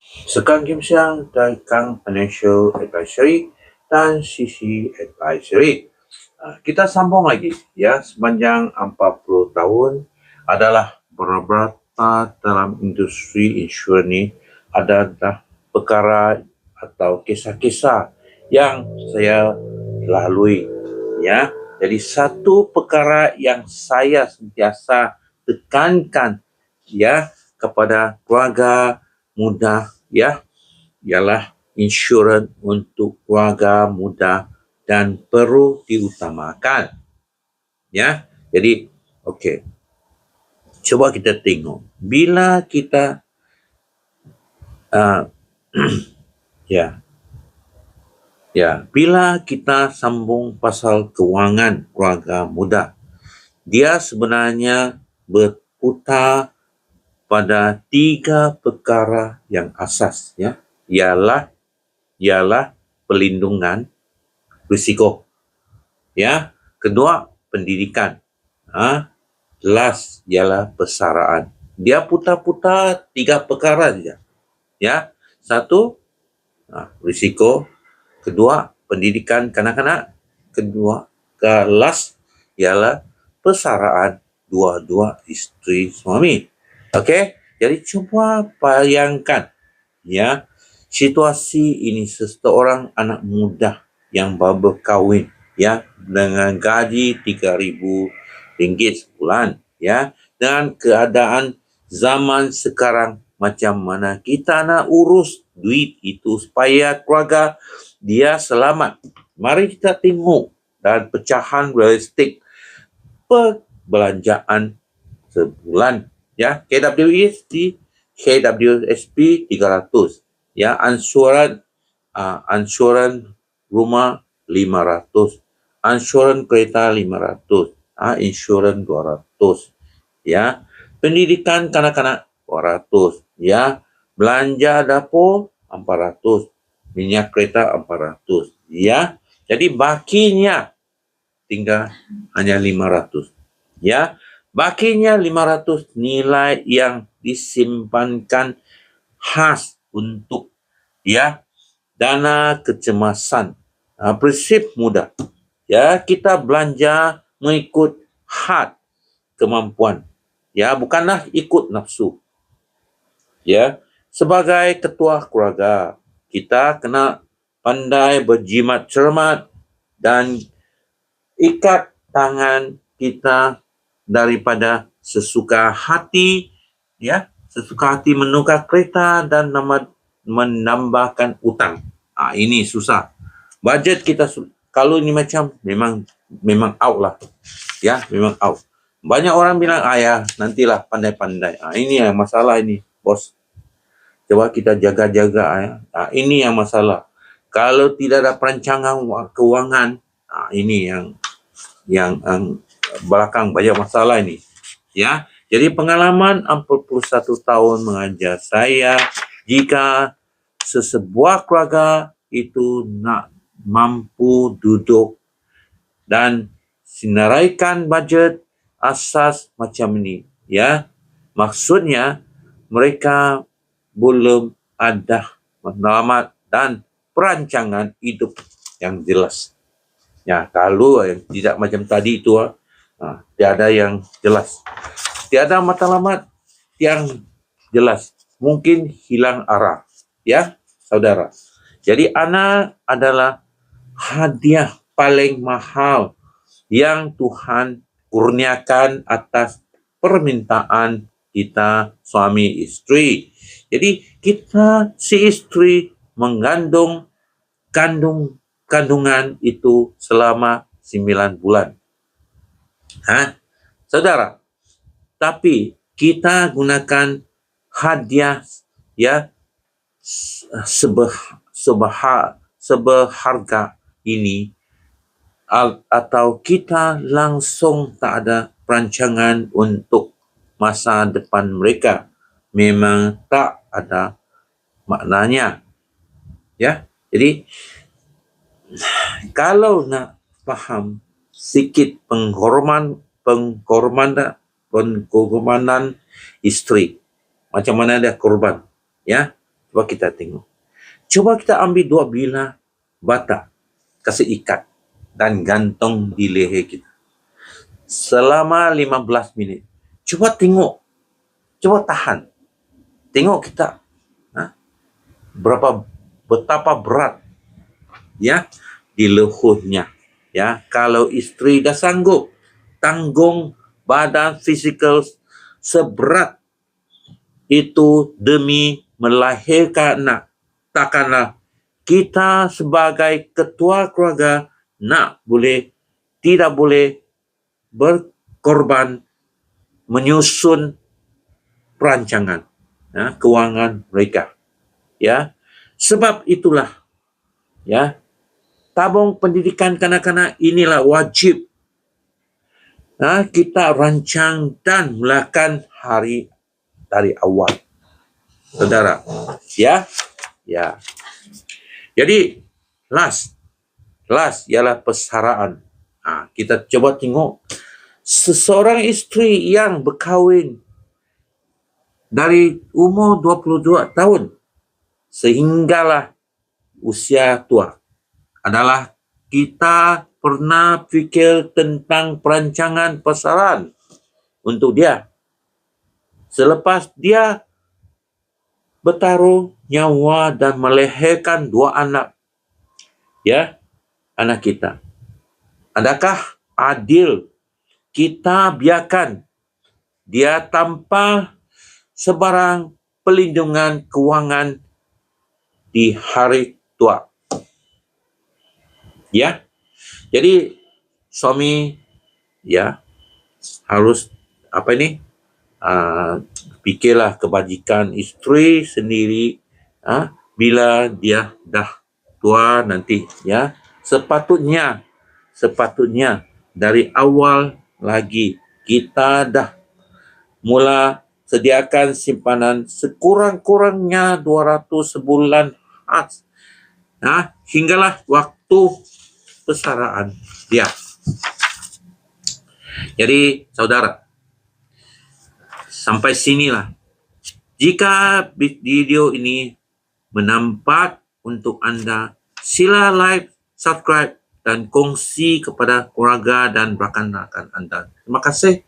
Sekang Kim Siang dan Kang Financial Advisory dan CC Advisory. Kita sambung lagi ya, sepanjang 40 tahun adalah beberapa dalam industri insurans ni adalah perkara atau kisah-kisah yang saya lalui ya. Jadi satu perkara yang saya sentiasa tekankan ya kepada keluarga muda ya ialah insurans untuk keluarga muda dan perlu diutamakan ya. Jadi okey, cuba kita tengok bila kita uh, bila kita sambung pasal kewangan keluarga muda, dia sebenarnya berputar pada 3 perkara yang asas ya, ialah perlindungan risiko ya, kedua pendidikan, last ialah persaraan. Dia putar-putar 3 perkara saja ya. Satu, risiko, kedua pendidikan kanak-kanak, kedua last ialah persaraan dua-dua isteri suami. Okey, jadi cuba bayangkan ya situasi ini, seseorang anak muda yang baru berkahwin ya dengan gaji RM3,000 sebulan ya, dengan keadaan zaman sekarang macam mana kita nak urus duit itu supaya keluarga dia selamat. Mari kita tengok dan pecahan realistik perbelanjaan sebulan ya. KWSP 300 ya, ansuran rumah 500, ansuran kereta 500, insuran 200 ya, pendidikan kanak-kanak 200 ya, belanja dapur 400, minyak kereta 400 ya. Jadi bakinya tinggal hanya 500 ya. Bakinya 500 nilai yang disimpankan khas untuk ya dana kecemasan. Prinsip mudah ya, kita belanja mengikut had kemampuan ya, bukanlah ikut nafsu ya. Sebagai ketua keluarga, kita kena pandai berjimat cermat dan ikat tangan kita daripada sesuka hati ya, sesuka hati menukar kereta dan menambahkan utang. Ini susah. Bajet kita kalau ni macam memang out lah ya, memang out. Banyak orang bilang ya nantilah pandai-pandai. Ini yang masalah ini bos. Coba kita jaga-jaga ya. Ini yang masalah. Kalau tidak ada perancangan keuangan, ini yang belakang banyak masalah ini ya. Jadi pengalaman 41 tahun mengajar saya, jika sesebuah keluarga itu nak mampu duduk dan senaraikan bajet asas macam ini ya, maksudnya mereka belum ada matlamat dan perancangan hidup yang jelas ya. Kalau yang tidak macam tadi itu tiada yang jelas, tiada matlamat yang jelas, mungkin hilang arah ya saudara. Jadi anak adalah hadiah paling mahal yang Tuhan kurniakan atas permintaan kita suami isteri. Jadi kita si isteri mengandung kandungan itu selama 9 bulan. Saudara, tapi kita gunakan hadiah ya seberharga ini, atau kita langsung tak ada perancangan untuk masa depan mereka, memang tak ada maknanya ya. Jadi kalau nak faham sikit pengorbanan isteri, macam mana dia korban ya, Coba kita tengok. Coba kita ambil 2 bilah bata, kasih ikat dan gantung di leher kita selama 15 minit. Coba tengok, coba tahan. Tengok kita betapa berat ya di lehernya. Ya, kalau isteri dah sanggup tanggung badan fizikal seberat itu demi melahirkan anak, takkanlah kita sebagai ketua keluarga tidak boleh berkorban menyusun perancangan kewangan mereka. Ya, sebab itulah ya, tabung pendidikan kanak-kanak inilah wajib kita rancang dan mulakan dari awal, saudara. Ya. Jadi last ialah persaraan. Kita coba tengok seseorang isteri yang berkahwin dari umur 22 tahun sehinggalah usia tua adalah kita pernah fikir tentang perancangan persaraan untuk dia. Selepas dia bertaruh nyawa dan melahirkan 2 anak, ya, anak kita. Adakah adil kita biarkan dia tanpa sebarang pelindungan kewangan di hari tua? Ya. Jadi suami ya harus fikirlah kebajikan isteri sendiri bila dia dah tua nanti, ya. Sepatutnya dari awal lagi kita dah mula sediakan simpanan sekurang-kurangnya 200 sebulan hinggalah waktu persaraan dia. Jadi saudara, sampai sinilah. Jika video ini menampak untuk anda, sila like, subscribe dan kongsi kepada keluarga dan rakan-rakan anda. Terima kasih.